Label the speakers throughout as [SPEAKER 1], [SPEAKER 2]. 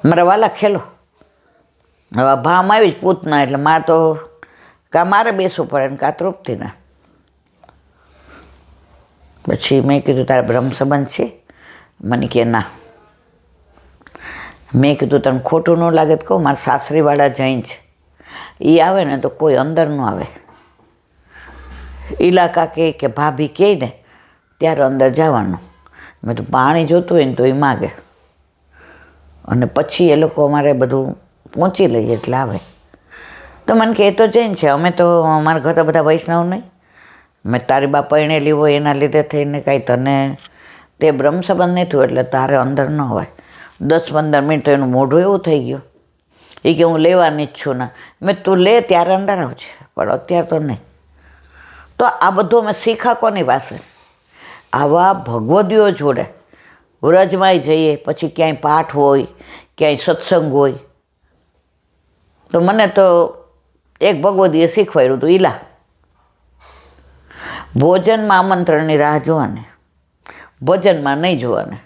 [SPEAKER 1] મારા વાલા ખેલો. હવે ભામ આવી જ પૂતના, એટલે મારે તો કાં મારે બેસવું પડે ને કાં તૃપ્તિના. પછી મેં કીધું તારે બ્રહ્મ સંબંધ છે? મને કે ના. મેં કીધું તને ખોટું ન લાગે તો કહું, મારા સાસરીવાળા જૈન છે, એ આવે ને તો કોઈ અંદર ન આવે. ઇલાકા કે ભાભી કહે ને ત્યારે અંદર જવાનું. મેં તો પાણી જોતું હોય ને તો એ માગે, અને પછી એ લોકો અમારે બધું પહોંચી લઈએ એટલે આવે. તો મને કહે તો જૈન છે, અમે તો અમારા ઘર તો બધા વૈષ્ણવ નહીં. મેં તારી બા પરણેલી હોય એના લીધે થઈને કાંઈ તને તે બ્રહ્મ સંબંધ નહીં થયું એટલે તારે અંદર ન હોય. 10-15 મિનિટ એનું મોઢું એવું થઈ ગયું. એ કે હું લેવાની જ છું ના. મેં તું લે ત્યારે અંદર આવજે, પણ અત્યારે તો નહીં. તો આ બધું અમે શીખા કોની પાસે? આવા ભગવદીઓ જોડે. વ્રજમાંય જઈએ, પછી ક્યાંય પાઠ હોય, ક્યાંય સત્સંગ હોય. તો મને તો એક ભગવદીએ શીખવાડ્યું હતું, ઈલા ભોજનમાં આમંત્રણની રાહ જોવાની, ભોજનમાં નહીં જોવાને.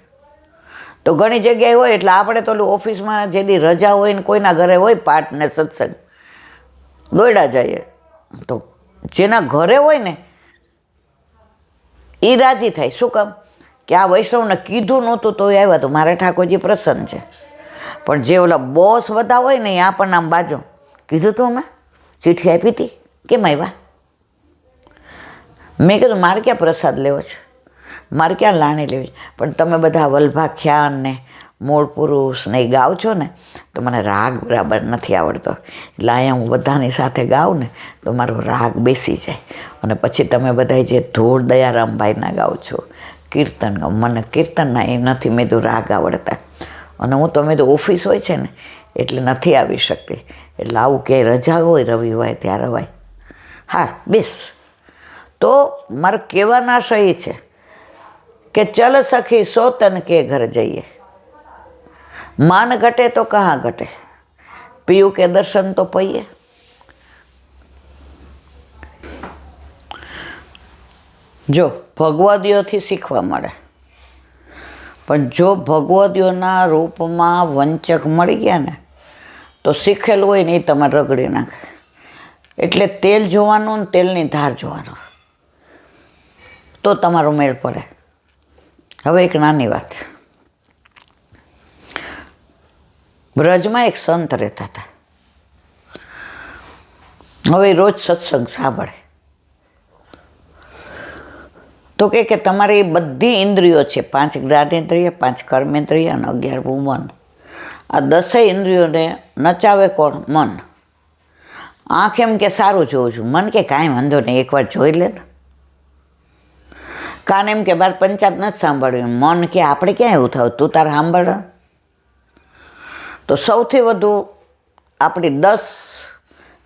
[SPEAKER 1] તો ઘણી જગ્યાએ હોય એટલે આપણે તો ઓફિસમાં જેની રજા હોય ને કોઈના ઘરે હોય પાઠ ને સત્સંગ, દોડ્યા જઈએ. તો જેના ઘરે હોય ને એ રાજી થાય. શું કામ? કે આ વૈષ્ણવને કીધું નહોતું તો એ આવ્યા તો મારે ઠાકોરજી પ્રસન્ન છે. પણ જે ઓલા બોસ બધા હોય ને એ આપણને આમ બાજુ કીધું તું, અમે ચિઠ્ઠી આપી હતી, કેમ આવ્યા? મેં કીધું મારે ક્યાં પ્રસાદ લેવો છે, મારે ક્યાં લાણી લેવી છે? પણ તમે બધા વલ્ભાખ્યાન ને મૂળ પુરુષ ને એ ગાવ છો ને, તો મને રાગ બરાબર નથી આવડતો. એટલે અહીંયા હું બધાની સાથે ગાઉં ને તો મારો રાગ બેસી જાય. અને પછી તમે બધા જે ધૂળ દયારામભાઈના ગાઓ છો, કીર્તન ગાઓ, મને કીર્તનના એ નથી, મેં તો રાગ આવડતા. અને હું તો મેં તો ઓફિસ હોય છે ને એટલે નથી આવી શકતી. એટલે આવું ક્યાંય રજા હોય, રવિ હોય ત્યારે હોય. હા બેસ. તો મારે કહેવાનો આશય એ છે કે ચલ સખી સોતન કે ઘર જઈએ, માન ઘટે તો કहाँ ઘટે, પીયું કે દર્શન તો પઈએ. જો ભગવદીઓથી શીખવા મળે, પણ જો ભગવદીઓના રૂપમાં વંચક મળી ગયા ને તો શીખેલું હોય ને એ તમારે રગડી નાખે. એટલે તેલ જોવાનું ને તેલની ધાર જોવાનું, તો તમારો મેળ પડે. હવે એક નાની વાત. બ્રજમાં એક સંત રહેતા હતા. હવે રોજ સત્સંગ સાંભળે. તો કે તમારી બધી ઇન્દ્રિયો છે, 5 જ્ઞાનેન્દ્રિય, 5 કર્મેન્દ્રિય અને 11 મન. આ 10 ઇન્દ્રિયોને નચાવે કોણ? મન. આંખ એમ કે સારું જોઉં છું, મન કે કાંઈ વાંધો નહીં, એકવાર જોઈ લે ને. કાન એમ કે મારે પંચાયત નથી સાંભળ્યું, મન કે આપણે ક્યાં એવું થાવ, તું તારે સાંભળ. તો સૌથી વધુ આપણી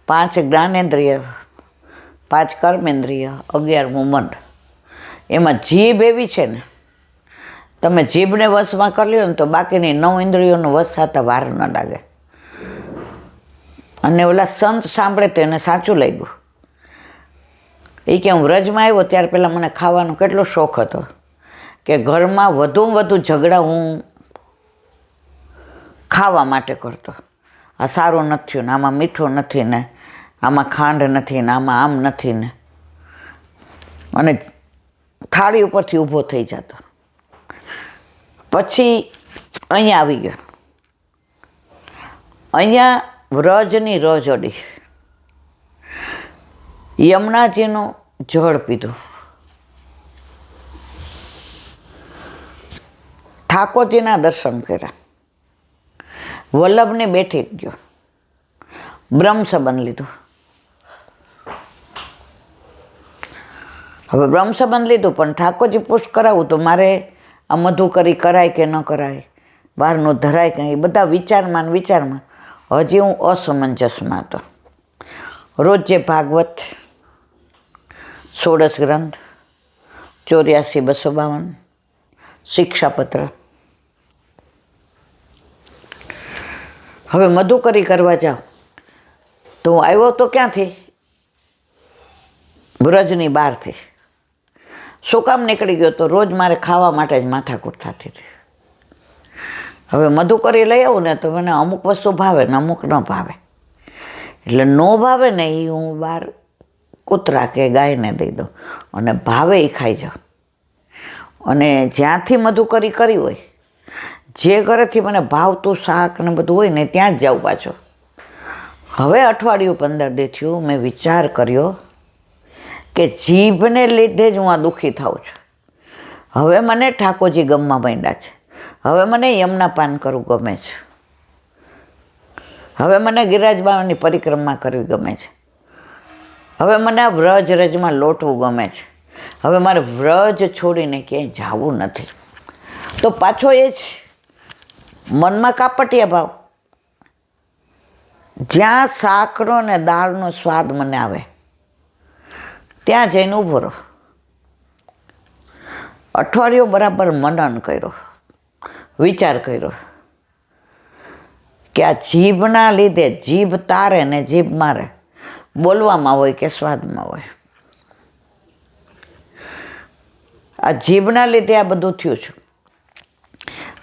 [SPEAKER 1] 5 જ્ઞાનેન્દ્રિય, 5 કર્મેન્દ્રિય, 11 મન. એમાં જીભ એવી છે ને, તમે જીભને વશમાં કરી લ્યો ને તો બાકીની 9 ઇન્દ્રિયોનો વશ થતા વાર ન લાગે. અને ઓલા સંત સાંભળે તો એને સાચું લાગ્યું. એ કે હું વ્રજમાં આવ્યો ત્યારે પહેલાં મને ખાવાનો કેટલો શોખ હતો કે ઘરમાં વધુમાં વધુ ઝઘડા હું ખાવા માટે કરતો. આ સારું નથી ને, આમાં મીઠું નથી ને, આમાં ખાંડ નથી ને, આમાં આમ નથી ને. અને થાળી ઉપરથી ઊભો થઈ જતો. પછી અહીંયા આવી ગયો. અહીંયા વ્રજની રજોડી, યમુનાજીનું જળ પીધું, ઠાકોરજીના દર્શન કર્યા, વલ્લભને બેઠી ગયો, બ્રહ્મ સંબંધ લીધું. હવે બ્રહ્મ સંબંધ લીધું પણ ઠાકોરજી પુષ્ટ કરાવવું તો મારે આ મધુકરી કરાય કે ન કરાય, બહારનું ધરાય કે એ બધા વિચારમાં હજી હું અસમંજસમાં હતો. રોજ જે ભાગવત, 16 ગ્રંથ, 84-252 શિક્ષાપત્ર. હવે મધુકરી કરવા જાઉં તો હું આવ્યો તો ક્યાંથી? વ્રજની બહારથી. શું કામ નીકળી ગયો? તો રોજ મારે ખાવા માટે જ માથાકૂટ થતી હતી. હવે મધુકરી લઈ આવું ને તો મને અમુક વસ્તુ ભાવે ને અમુક ન ભાવે. એટલે ન ભાવે ને એ હું બહાર કૂતરા કે ગાયને દઈ દઉં અને ભાવે એ ખાઈ જાઉં. અને જ્યાંથી મધુકરી કરી હોય, જે ઘરેથી મને ભાવતું શાક ને બધું હોય ને ત્યાં જ જાઉં પાછો. હવે અઠવાડિયું 15 દી થયું મેં વિચાર કર્યો કે જીભને લીધે જ હું આ દુઃખી થાઉં છું. હવે મને ઠાકોરજી ગમવા માંડ્યા છે. હવે મને યમુના પાન કરવું ગમે છે. હવે મને ગિરિરાજ બાવાની પરિક્રમા કરવી ગમે છે. હવે મને આ વ્રજ રજમાં લોટવું ગમે છે. હવે મારે વ્રજ છોડીને ક્યાંય જવું નથી. તો પાછો એ જ મનમાં કાપટિયા ભાવ. જ્યાં શાકનો ને દાળનો સ્વાદ મને આવે ત્યાં જઈને ઊભો રહો. અઠવાડિયું બરાબર મનન કર્યો, વિચાર કર્યો કે આ જીભના લીધે જીભ તારે ને જીભ મારે, બોલવામાં હોય કે સ્વાદમાં હોય. આ જીભના લીધે આ બધું થયું છે.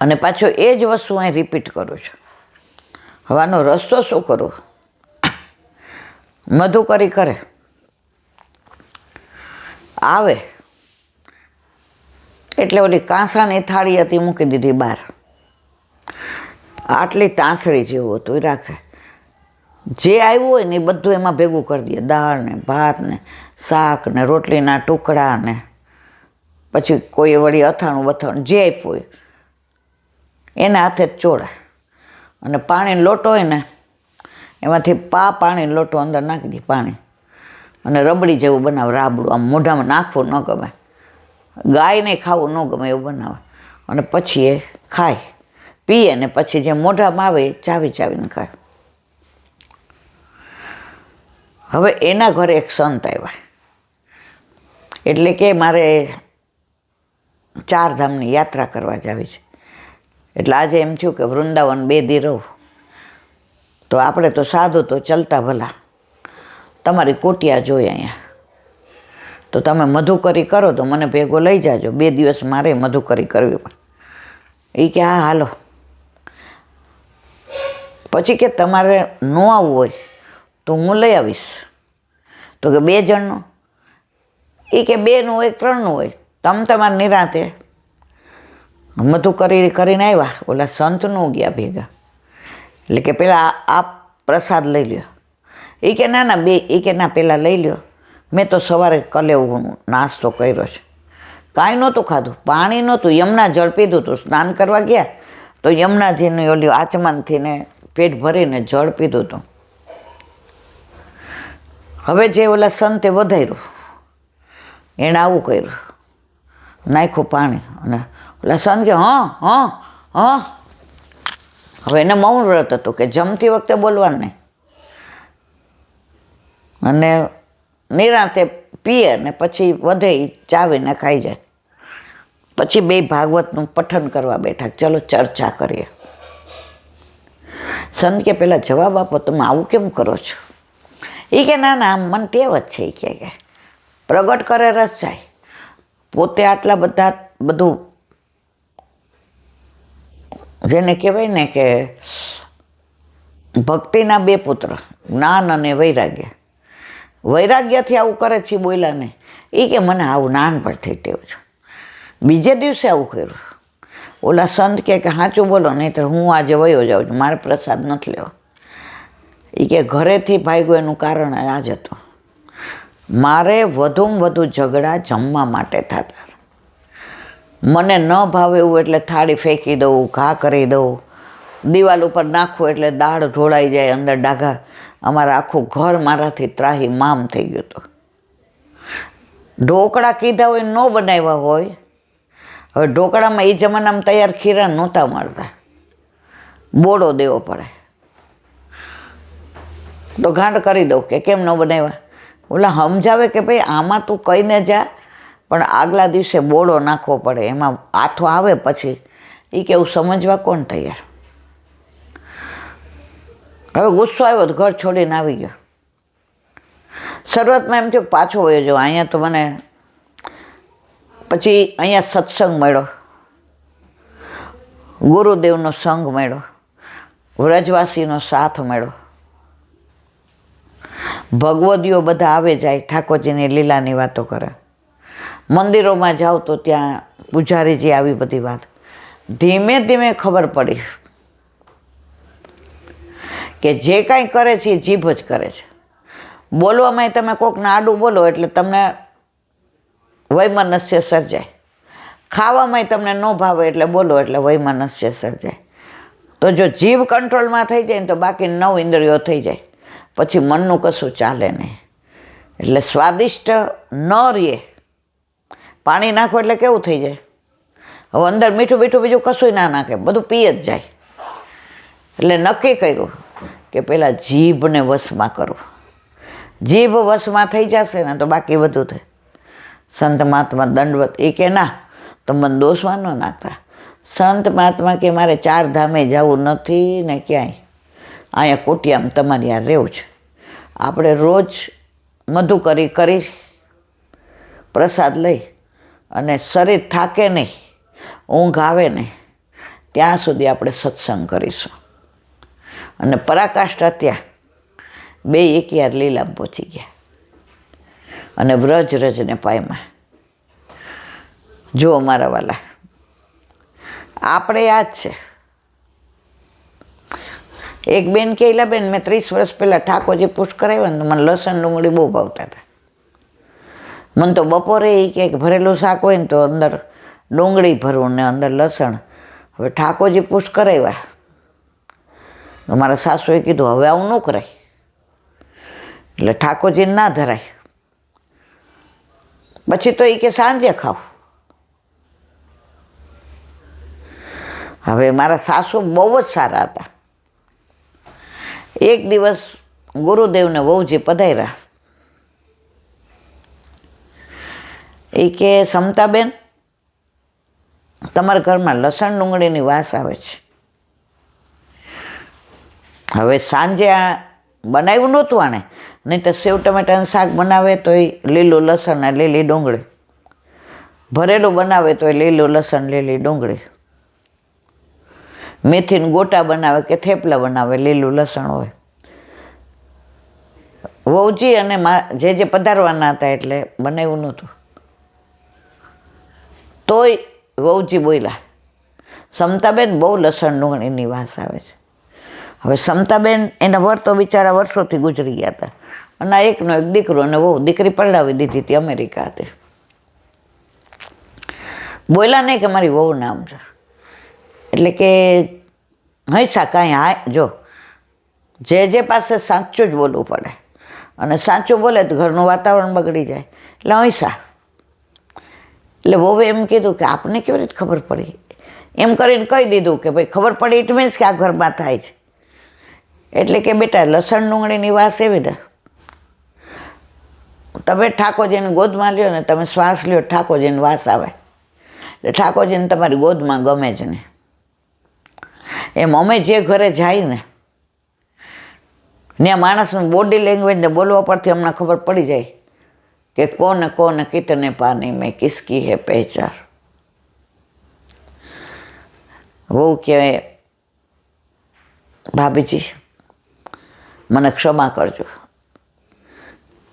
[SPEAKER 1] અને પાછો એ જ વસ્તુ અહીં રિપીટ કરું છું. હવે આનો રસ્તો શું કરું? મધુકરી કરે, આવે એટલે ઓલી કાંસાની થાળી હતી મૂકી દીધી બહાર. આટલી તાંસળી જેવું હતું એ રાખે. જે આવ્યું હોય ને એ બધું એમાં ભેગું કરી દે. દાળ ને ભાત ને શાક ને રોટલીના ટુકડા ને પછી કોઈ વળી અથાણું બથાણું જે આપ્યું હોય એના હાથે જ ચોળે. અને પાણીનો લોટો હોય ને એમાંથી પાણીનો લોટો અંદર નાખી દે પાણી, અને રબડી જેવું બનાવે. રાબડું આમ મોઢામાં નાખવું ન ગમે, ગાયને ખાવું ન ગમે એવું બનાવે. અને પછી એ ખાય પીએ ને પછી જે મોઢામાં આવે એ ચાવી ચાવીને ખાય. હવે એના ઘરે એક સંત આવ્યા, એટલે કે મારે 4 ધામની યાત્રા કરવા જાવી છે. એટલે આજે એમ થયું કે વૃંદાવન 2 દી રહું તો આપણે તો સાધુ તો ચલતા ભલા, તમારી કુટિયા જોઈ અહીંયા, તો તમે મધુકરી કરો તો મને ભેગો લઈ જાજો. 2 દિવસ મારે મધુકરી કરવી પણ. એ કે હા હાલો. પછી કે તમારે ન આવવું હોય તો હું લઈ આવીશ. તો કે 2 જણનું? એ કે 2નું હોય 3નું હોય, તમે તમારે નિરાંતે મધુકરી કરીને આવ્યા. ઓલા સંતનું ગયા ભેગા, એટલે કે પેલા આ પ્રસાદ લઈ લ્યો. એ કે ના 2. એ કે ના પહેલાં લઈ લ્યો. મેં તો સવારે કલેવું નાસ્તો કર્યો છે, કાંઈ નહોતું ખાધું, પાણી નહોતું, યમુના જળ પીધું હતું. સ્નાન કરવા ગયા તો યમુનાજીની ઓલી આચમનથી ને પેટ ભરીને જળ પીધું હતું. હવે જે ઓલા સંતે વધાર્યું એણે આવું કર્યું, નાખ્યું પાણી. અને ઓલા સંત કે હા. હવે એને મૌન વ્રત હતું કે જમતી વખતે બોલવાનું નહીં, અને નિરાંતે પીએ ને પછી વધે ચાવીને ખાઈ જાય. પછી 2 ભાગવતનું પઠન કરવા બેઠા, ચલો ચર્ચા કરીએ. સંત કે પેલા જવાબ આપો, તમે આવું કેમ કરો છો? એ કે ના આમ મને ટેવ જ છે. એ કે પ્રગટ કરે રસ જાય. પોતે આટલા બધું જેને કહેવાય ને કે ભક્તિના 2 પુત્ર, જ્ઞાન અને વૈરાગ્ય. વૈરાગ્યથી આવું કરે છે બોલ્યા ને. એ કે મને આવું નાનપણથી ટેવ છે. બીજે દિવસે આવું કર્યું. ઓલા સંત કે સાચું બોલો, નહીં તો હું આજે વયો જાઉં છું, મારે પ્રસાદ નથી લેવો. એ કે ઘરેથી ભાગ્યો એનું કારણ આ જ હતું, મારે વધુમાં વધુ ઝઘડા જમવા માટે થતા. મને ન ભાવે એવું એટલે થાળી ફેંકી દઉં, ઘા કરી દઉં, દિવાલ ઉપર નાખવું એટલે દાળ ઢોળાઈ જાય અંદર ડાઘા. અમારા આખું ઘર મારાથી ત્રાહી મામ થઈ ગયું હતું. ઢોકળા કીધા હોય ન બનાવ્યા હોય. હવે ઢોકળામાં એ જમાનામાં તૈયાર ખીરા નહોતા મળતા, બોડો દેવો પડે. તો ગાંઠ કરી દઉં કે કેમ ન બનાવ્યા. ઓલા સમજાવે કે ભાઈ આમાં તું કહીને જા, પણ આગલા દિવસે બોડો નાખવો પડે, એમાં આથો આવે પછી. એ કે એવું સમજવા કોણ તૈયાર? હવે ગુસ્સો આવ્યો તો ઘર છોડીને આવી ગયો. શરૂઆતમાં એમ થયું પાછો વયો જાઉં, અહીંયા તો મને. પછી અહીંયા સત્સંગ મળ્યો, ગુરુદેવનો સંગ મળ્યો, વ્રજવાસીનો સાથ મળ્યો. ભગવદીઓ બધા આવે જાય, ઠાકોરજીની લીલાની વાતો કરે. મંદિરોમાં જાઓ તો ત્યાં પૂજારીજી આવી બધી વાત. ધીમે ધીમે ખબર પડી કે જે કાંઈ કરે છે એ જીભ જ કરે છે. બોલવામાં તમે કોકને આડું બોલો એટલે તમને વૈમનસ્ય સર્જાય. ખાવામાં તમને ન ભાવે એટલે બોલો એટલે વૈમનસ્ય સર્જાય. તો જો જીભ કંટ્રોલમાં થઈ જાય ને તો બાકી 9 ઇન્દ્રિયો થઈ જાય, પછી મનનું કશું ચાલે નહીં. એટલે સ્વાદિષ્ટ ન રહે. પાણી નાખો એટલે કેવું થઈ જાય? હવે અંદર મીઠું બીઠું બીજું કશું ના નાખે, બધું પી જ જાય. એટલે નક્કી કર્યું કે પહેલાં જીભને વશમાં કરું. જીભ વશમાં થઈ જશે ને તો બાકી બધું થાય. સંત મહાત્મા દંડવત એ કે ના, તમે દોષમાં ન નાખતા. સંત મહાત્મા કે મારે 4 ધામે જવું નથી ને ક્યાંય, અહીંયા કુટિયામાં તમારી આ રહેવું છે. આપણે રોજ મધુ કરી પ્રસાદ લઈ અને શરીર થાકે નહીં, ઊંઘ આવે નહીં, ત્યાં સુધી આપણે સત્સંગ કરીશું. અને પરાકાષ્ઠા ત્યાં 2 એકયાર લીલામાં પહોંચી ગયા અને વ્રજ રજને પાયમાં. જો મારા વાલા, આપણે યાદ છે એક બેન કે બેન મેં 30 વર્ષ પહેલાં ઠાકોરજી પુષ્ટ કરાવ્યા ને તો મને લસણ ડુંગળી બહુ ભાવતા હતા. મને તો બપોરે એ કે ભરેલું શાક હોય ને તો અંદર ડુંગળી ભરવું ને અંદર લસણ. હવે ઠાકોરજી પુષ્ટ કરાવ્યા તો મારા સાસુએ કીધું હવે આવું ન કરાય, એટલે ઠાકોરજીને ના ધરાય. પછી તો એ કે સાંજે ખાવ. હવે મારા સાસુ બહુ જ સારા હતા. એક દિવસ ગુરુદેવને વહુજી પધાર્યા. એ કે સમતાબેન, તમારા ઘરમાં લસણ ડુંગળીની વાસ આવે છે. હવે સાંજે આ બનાવ્યું નહોતું આણે, નહીં તો સેવ ટમેટાનું શાક બનાવે તો એ લીલું લસણ ને લીલી ડુંગળી, ભરેલું બનાવે તો એ લીલું લસણ લીલી ડુંગળી, મેથીના ગોટા બનાવે કે થેપલા બનાવે લીલું લસણ હોય. વહુજી અને જે પધારવાના હતા એટલે બનાવ્યું નહોતું. તોય વહુજી બોલ્યા, સમતાબેન બહુ લસણ ડુંગળીની વાસ આવે છે. હવે સમતાબેન એના વર તો બિચારા વર્ષોથી ગુજરી ગયા હતા અને એકનો એક દીકરો અને વહુ, દીકરી પરણાવી દીધી હતી અમેરિકા હતી. બોલ્યા નહીં કે મારી વહુ નામ છે. એટલે કે હંસા કાંઈ હા, જો જે પાસે સાચું જ બોલવું પડે અને સાચું બોલે તો ઘરનું વાતાવરણ બગડી જાય. એટલે હંસા. એટલે વહુએ એમ કીધું કે આપને કેવી રીતે ખબર પડી? એમ કરીને કહી દીધું કે ભાઈ ખબર પડી ઇટ મીન્સ કે આ ઘરમાં થાય છે. એટલે કે બેટા લસણ ડુંગળીની વાસ એવી ને, તમે ઠાકોરજીની ગોદમાં લ્યો ને તમે શ્વાસ લ્યો ઠાકોરજીની વાસ આવે. એટલે ઠાકોરજીને તમારી ગોદમાં ગમે જ ને. એમ અમે જે ઘરે જાય ને ત્યાં માણસનું બોડી લેંગ્વેજ ને બોલવા પરથી અમને ખબર પડી જાય કે કોને કોને કિતને પાની મેં કિસકી હે પહેચાન. વહુ કહેવાય, ભાભીજી મને ક્ષમા કરજો,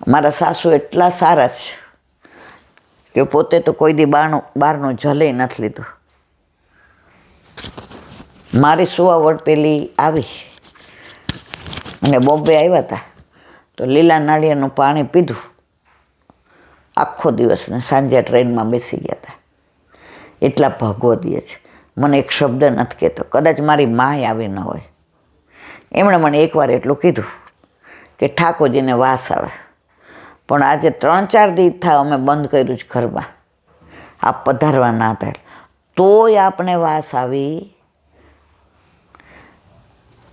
[SPEAKER 1] મારા સાસુ એટલા સારા છે કે પોતે તો કોઈ દી બહારનું જલે નથી લીધું. મારી સુવાવડતેલી આવી અને બોમ્બે આવ્યા હતા તો લીલા નાળિયેરનું પાણી પીધું આખો દિવસ ને સાંજે ટ્રેનમાં બેસી ગયા હતા. એટલા ભગવદીય છે. મને એક શબ્દ નથી કહેતો, કદાચ મારી માય આવી ન હોય. એમણે મને એકવાર એટલું કીધું કે ઠાકોરજીને વાસ આવે, પણ આજે 3-4 દિવસ થાય અમે બંધ કર્યું છે ઘરમાં. આપ પધારવા ના થાય તોય આપણે વાસ આવી.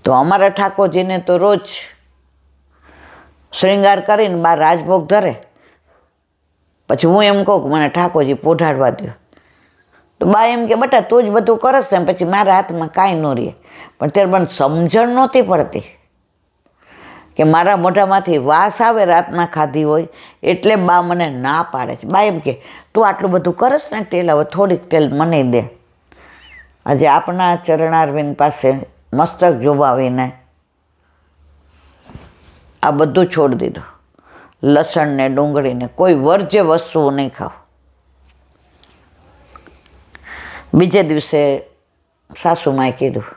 [SPEAKER 1] તો અમારા ઠાકોરજીને તો રોજ શ્રૃંગાર કરીને બહાર રાજભોગ ધરે. પછી હું એમ કહું કે મને ઠાકોરજી પોઢાડવા દો તો બા એમ કે બટા તું જ બધું કરસ ને પછી મારા હાથમાં કાંઈ ન રહે. પણ ત્યારે મને સમજણ નહોતી પડતી કે મારા મોઢામાંથી વાસ આવે રાતના ખાધી હોય એટલે બા મને ના પાડે છે. બા એમ કે તું આટલું બધું કરસ ને તેલ, હવે થોડીક તેલ મને દે. આજે આપના ચરણારવિંદ પાસે મસ્તક જોવાવીને આ બધું છોડી દીધું. લસણ ને ડુંગળીને કોઈ વર્જ્ય વસ્તુઓ નહીં ખાવ. બીજે દિવસે સાસુમાએ કીધું,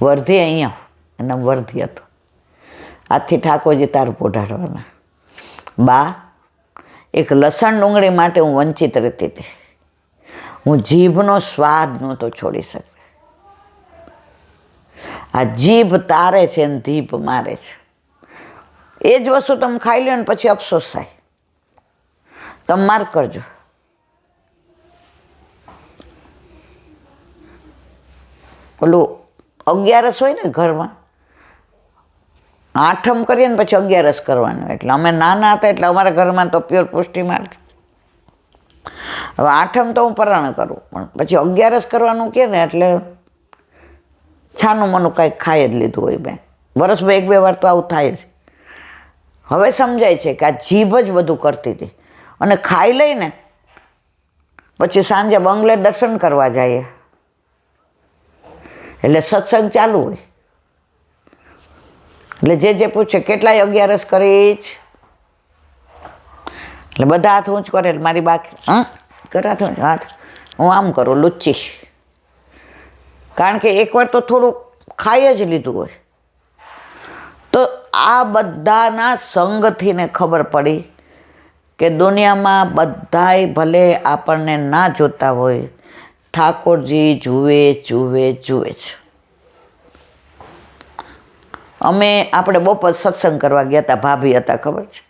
[SPEAKER 1] વર્ધી અહીંયા અને વર્ધી હતો, આજથી ઠાકોરજી તારું પોઢાડવાના. બા, એક લસણ ડુંગળી માટે હું વંચિત રહેતી હતી. હું જીભનો સ્વાદ નહોતો છોડી શકતી. આ જીભ તારે છે ને જીભ મારે છે. એ જ વસ્તુ તમે ખાઈ લો ને પછી અફસોસ થાય. તમે માર કરજો. પેલું 11 હોય ને ઘરમાં, 8મ કરીએ ને પછી 11 કરવાનું. એટલે અમે નાના હતા એટલે અમારા ઘરમાં તો પ્યોર પુષ્ટિ માર્ગ. હવે 8મ તો હું પરાણ કરું, પણ પછી 11 કરવાનું કે ને એટલે છાનું મનું કાંઈક ખાઈ જ લીધું હોય. બેન વર્ષમાં 1-2 વાર તો આવું થાય જ. હવે સમજાય છે કે આ જીભ જ બધું કરતી હતી. અને ખાઈ લઈને પછી સાંજે બંગલે દર્શન કરવા જઈએ એટલે સત્સંગ ચાલુ હોય. એટલે જે પૂછે કેટલાય 11 કરીશ, એટલે બધા હાથ ઊંચ કરે. મારી બાકી કરા તો હાથ હું આમ કરું લુચ્ચી, કારણ કે એકવાર તો થોડું ખાઈ જ લીધું હોય. તો આ બધાના સંગથી ને ખબર પડી કે દુનિયામાં બધાય ભલે આપણને ના જોતા હોય, ઠાકોરજી જુએ જુએ જુએ છે. અમે આપણે બપોર સત્સંગ કરવા ગયા હતા, ભાભી હતા ખબર છે.